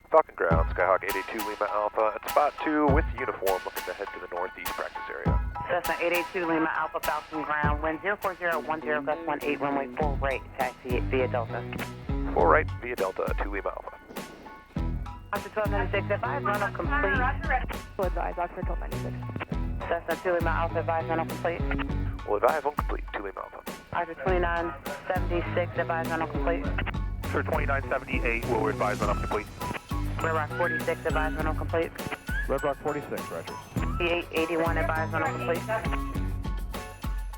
Falcon ground, Skyhawk 882 Lima Alpha at spot 2 with uniform looking to head to the northeast practice area. Cessna 882 Lima Alpha, Falcon ground, wind 04010, gust 18, runway full right, taxi via Delta. Full right via Delta to Lima Alpha. Oxford 1296, advise runoff complete. Will advise Oxford 1296. Cessna 2 Lima Alpha, advise runoff complete. Will advise on complete to Lima Alpha. Oxford 2976, advise runoff complete. Sir 2978 will advise on complete. Red Rock 46, advise runoff complete. Red Rock 46, roger. P881, advise runoff complete.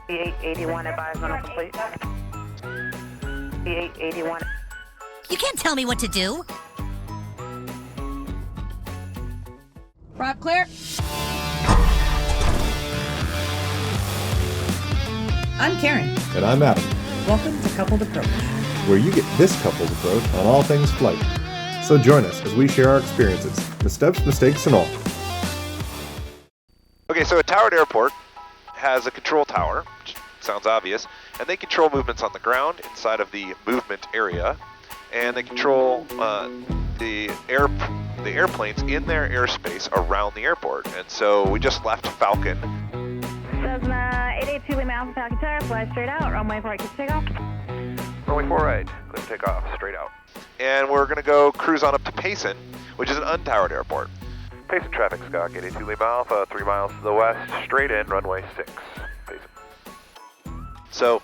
P881, advise runoff complete. P881. You can't tell me what to do. Prop clear. I'm Karen. And I'm Adam, Welcome to Coupled Approach. where you get this coupled approach on all things flight. So join us as we share our experiences, missteps, mistakes, and all. Okay, so a towered airport has a control tower, which sounds obvious, and they control movements on the ground inside of the movement area, and they control the airplanes in their airspace around the airport. And so we just left Falcon. Cessna 882 Lima Alpha Falcon Tower, fly straight out, runway 4 right, clear takeoff. Runway 4 right, clear take off, straight out. And we're going to go cruise on up to Payson, which is an untowered airport. Payson traffic, Skyhawk 882 Lima Alpha, 3 miles to the west, straight in, runway 6, Payson. So,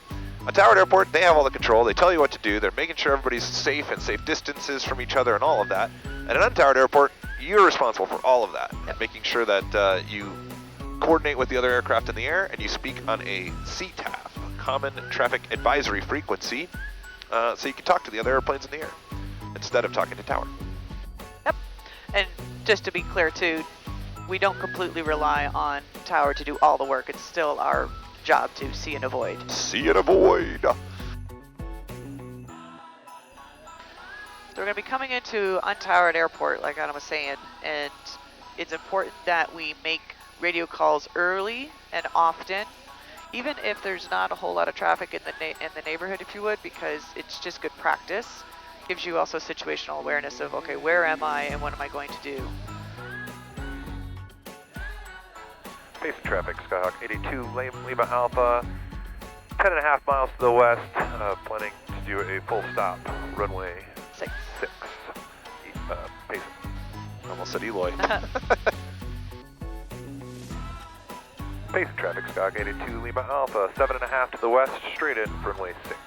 a towered airport, they have all the control, they tell you what to do, they're making sure everybody's safe and safe distances from each other and all of that. At an untowered airport, you're responsible for all of that, and making sure that you coordinate with the other aircraft in the air, and you speak on a CTAF, Common Traffic Advisory Frequency, so you can talk to the other airplanes in the air instead of talking to tower. Yep. And just to be clear too, we don't completely rely on tower to do all the work. It's still our job to see and avoid. See and avoid. So we're going to be coming into untowered airport, like Adam was saying, and it's important that we make radio calls early and often, even if there's not a whole lot of traffic in the neighborhood, if you would, because it's just good practice. Gives you also situational awareness of, okay, where am I and what am I going to do? Payson traffic, Skyhawk 882 Lima Alpha, 10.5 miles to the west, planning to do a full stop, runway 6, Payson. Almost said Eloy. Payson traffic, Skyhawk 882 Lima Alpha, 7.5 to the west, straight in, runway 6.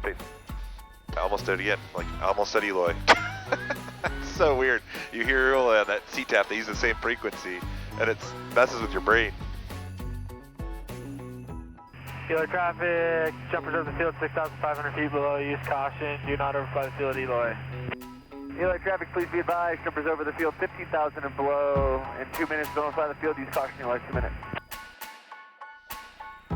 Payson. I almost did it again, like I almost said Eloy. So weird. You hear Eloy on that CTAP, they use the same frequency, and it messes with your brain. Eloy traffic, jumpers over the field 6,500 feet below, use caution, do not overfly the field, Eloy. Eloy traffic, please be advised, jumpers over the field 15,000 and below, in 2 minutes, don't overfly the field, use caution, Eloy, 2 minutes.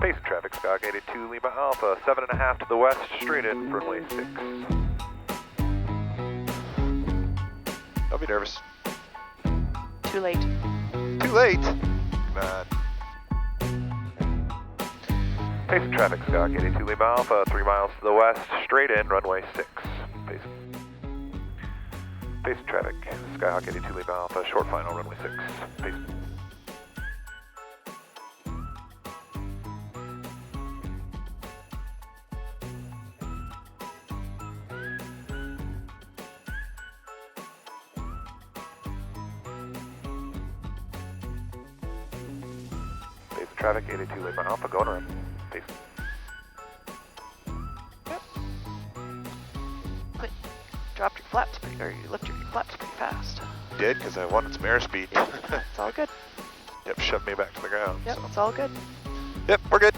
Payson traffic, Skyhawk 882 Lima Alpha, 7.5 to the west, straight in, runway 6. Don't be nervous. Too late. Too late? Come on. Payson traffic, Skyhawk 882 Lima Alpha, 3 miles to the west, straight in, runway 6. Payson. Payson traffic, Skyhawk 882 Lima Alpha, short final, runway 6. Payson. Traffic 882 Lima Alpha, going around. Peace. Yep. But dropped your flaps pretty, or you lifted your flaps pretty fast. Did, because I wanted some airspeed. Yep. It's all good. Yep, shoved me back to the ground. Yep, so. it's all good. Yep, we're good.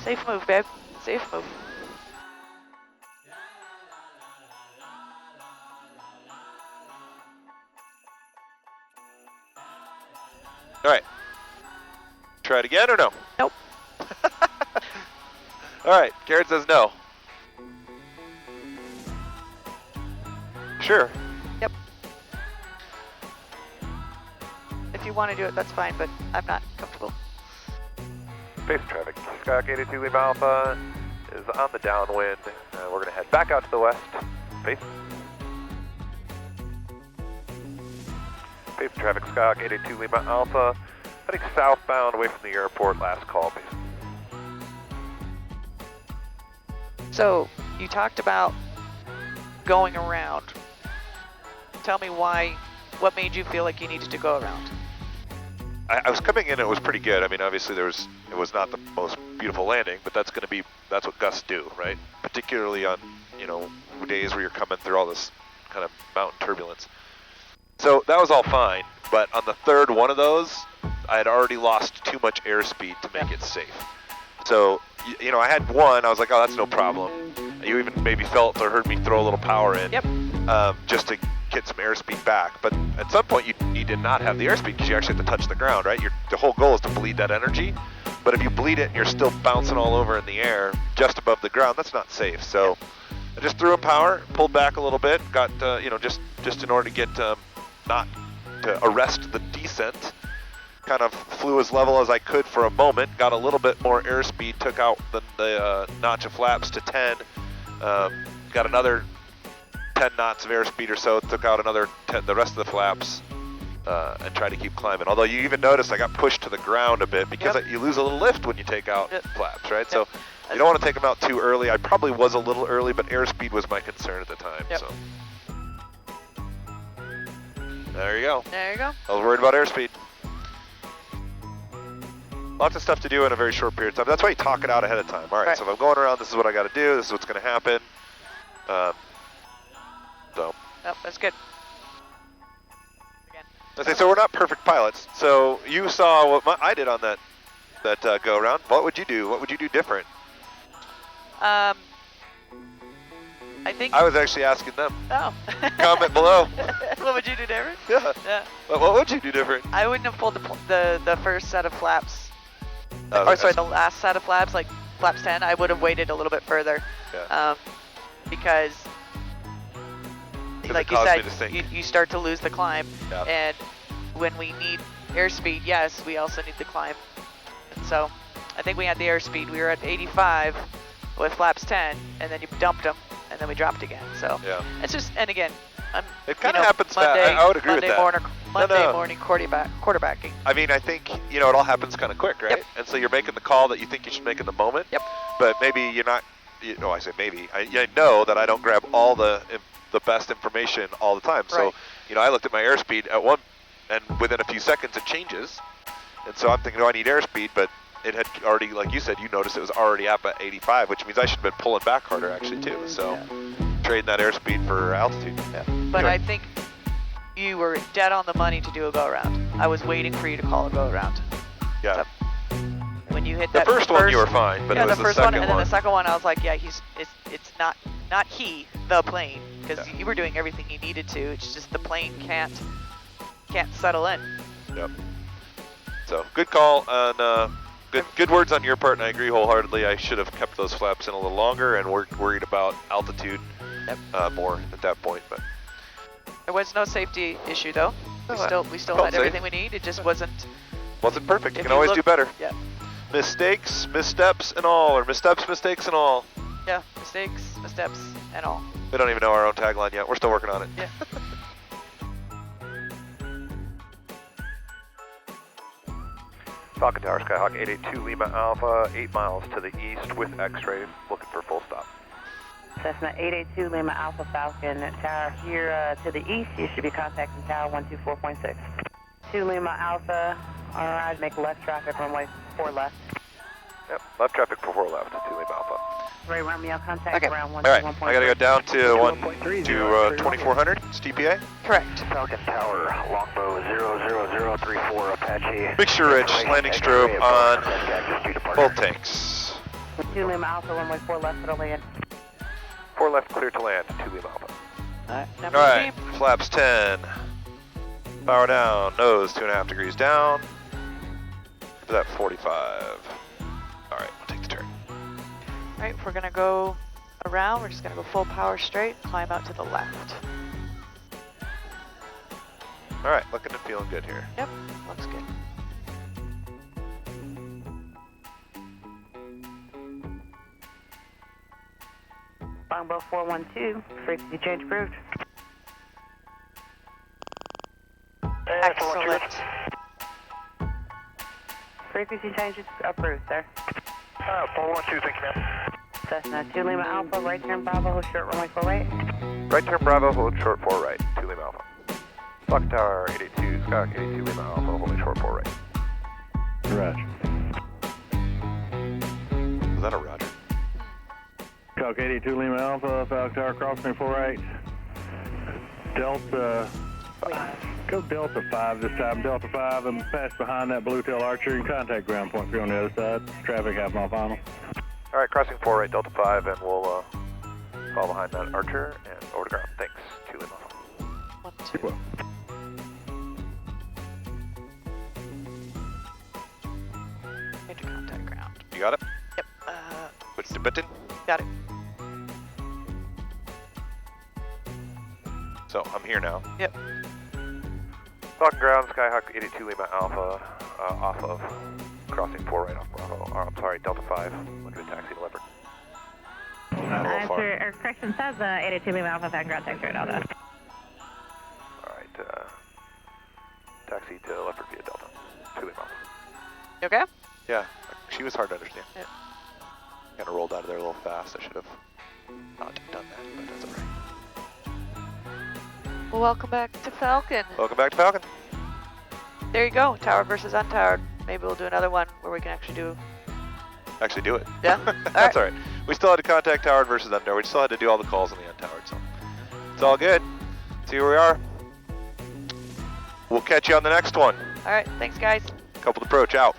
Safe move, babe. Safe move. All right. Try it again or no? Nope. All right, Garrett says no. Sure. Yep. If you want to do it, that's fine, but I'm not comfortable. Payson traffic, Skyhawk 882 Lima Alpha is on the downwind. We're going to head back out to the west. Payson. Payson traffic, Skywalk 882 Lima Alpha, heading southbound away from the airport, last call, Payson. So, you talked about going around. Tell me what made you feel like you needed to go around? I was coming in, it was pretty good. I mean, obviously it was not the most beautiful landing, but that's what gusts do, right? Particularly on, days where you're coming through all this kind of mountain turbulence. So that was all fine, but on the third one of those, I had already lost too much airspeed to make it safe. So, I had one, I was like, oh, that's no problem. You even maybe felt or heard me throw a little power in. Yep. Just to get some airspeed back. But at some point, you did not have the airspeed because you actually have to touch the ground, right? The whole goal is to bleed that energy. But if you bleed it and you're still bouncing all over in the air just above the ground, that's not safe. So I just threw in power, pulled back a little bit, got, just in order to get not to arrest the descent, kind of flew as level as I could for a moment, got a little bit more airspeed, took out the notch of flaps to 10, got another 10 knots of airspeed or so, took out another 10, the rest of the flaps, and tried to keep climbing. Although you even notice I got pushed to the ground a bit because you lose a little lift when you take out flaps, right? So you don't want to take them out too early. I probably was a little early, but airspeed was my concern at the time. So there you go. There you go. I was worried about airspeed. Lots of stuff to do in a very short period of time. That's why you talk it out ahead of time. All right, so if I'm going around, this is what I got to do. This is what's going to happen. Yep, that's good. Again. So we're not perfect pilots. So you saw what I did on that go around. What would you do? What would you do different? I think I was actually asking them. Oh. Comment below. What would you do different? Yeah. What would you do different? I wouldn't have pulled the first set of flaps. The last set of flaps, like flaps 10. I would have waited a little bit further. Yeah. Because like you said, you start to lose the climb, and when we need airspeed, yes, we also need the climb. And so I think we had the airspeed. We were at 85 with flaps 10, and then you dumped them, and then we dropped again. So it's just, and again, it kind of happens fast. I would agree with that. Monday morning quarterbacking. I mean, I think, it all happens kind of quick, right? Yep. And so you're making the call that you think you should make in the moment. Yep. But maybe you're not, I say maybe. I know that I don't grab all the best information all the time. So, I looked at my airspeed and within a few seconds it changes. And so I'm thinking, do I need airspeed? But it had already, like you said, you noticed it was already up at 85, which means I should have been pulling back harder actually too. So trading that airspeed for altitude. Yeah. But anyway. I think you were dead on the money to do a go around. I was waiting for you to call a go around. Yeah. So when you hit that first one, you were fine, but it was the first second one, and then the second one, I was like, it's not the plane, because you were doing everything you needed to. It's just the plane can't settle in. Yep. So good call on good words on your part, and I agree wholeheartedly. I should have kept those flaps in a little longer and worried about altitude more at that point. But there was no safety issue though. We still had everything we need. It just wasn't perfect. You can always do better. Yeah. Mistakes, missteps, and all, or missteps, mistakes, and all. Yeah, mistakes, missteps, and all. We don't even know our own tagline yet. We're still working on it. Yeah. Falcon Tower, Skyhawk 882 Lima Alpha, 8 miles to the east with X-ray, looking for full stop. Cessna 882 Lima Alpha Falcon Tower here to the east. You should be contacting Tower 124.6. 2 Lima Alpha, all right, make left traffic, runway 4 left. Yep, left traffic for 4 left, 2 Lima Alpha. Ray Romeo, contact around 121.6. All right, I gotta go down to 2400, it's TPA. Correct. Falcon Tower, longbow 00034 Apache. Mixture rich, landing strobe on both tanks. 2 Lima Alpha, runway 4 left, it'll land. 4 left, clear to land, 2 Lima Alpha. All right, flaps 10. Power down, nose 2.5 degrees down. For that 45. All right, we'll take the turn. All right, we're gonna go around. We're just gonna go full power straight, climb out to the left. All right, looking and feeling good here. Yep, looks good. Longbow 412, frequency change approved. Hey, Excellent. Frequency changes approved, sir. 412, thank you, ma'am. Cessna 2 Lima Alpha, right turn Bravo, hold short runway 48. Right turn Bravo, hold short 4 right, 2 Lima Alpha. Falcon Tower 882, Skywalk 82 Lima Alpha, holding short 4 right. Roger. Was that a Roger? Skywalk 82 Lima Alpha, Falcon Tower, crossing 48. Delta, go Delta 5 this time. Delta 5, and pass behind that blue tail archer and contact ground point 3 on the other side. Traffic half mile final. All right, crossing 4 right, Delta 5, and we'll fall behind that Archer and over to ground. Thanks, 2 Lima Alpha. 1, 2. Well. Major contact ground. You got it? Yep. What's the button? Got it. So I'm here now. Yep. Falcon ground, Skyhawk 82 Lima Alpha, off of crossing 4 right off Bravo. I'm sorry, Delta 5. Looking to taxi to Leopard. A little far. Or correction says 82 Lima Alpha, Falcon ground, taxi right out there. All right, taxi to Leopard via Delta. 2 Lima Alpha. You okay? Yeah, she was hard to understand. Yep. Kind of rolled out of there a little fast. I should have not done that, but that's all right. Well, welcome back to Falcon. Welcome back to Falcon. There you go, towered versus untowered. Maybe we'll do another one where we can actually do... Actually do it. Yeah? That's all right. We still had to contact towered versus untowered. We still had to do all the calls on the untowered, so it's all good. See where we are. We'll catch you on the next one. All right, thanks, guys. Coupled approach out.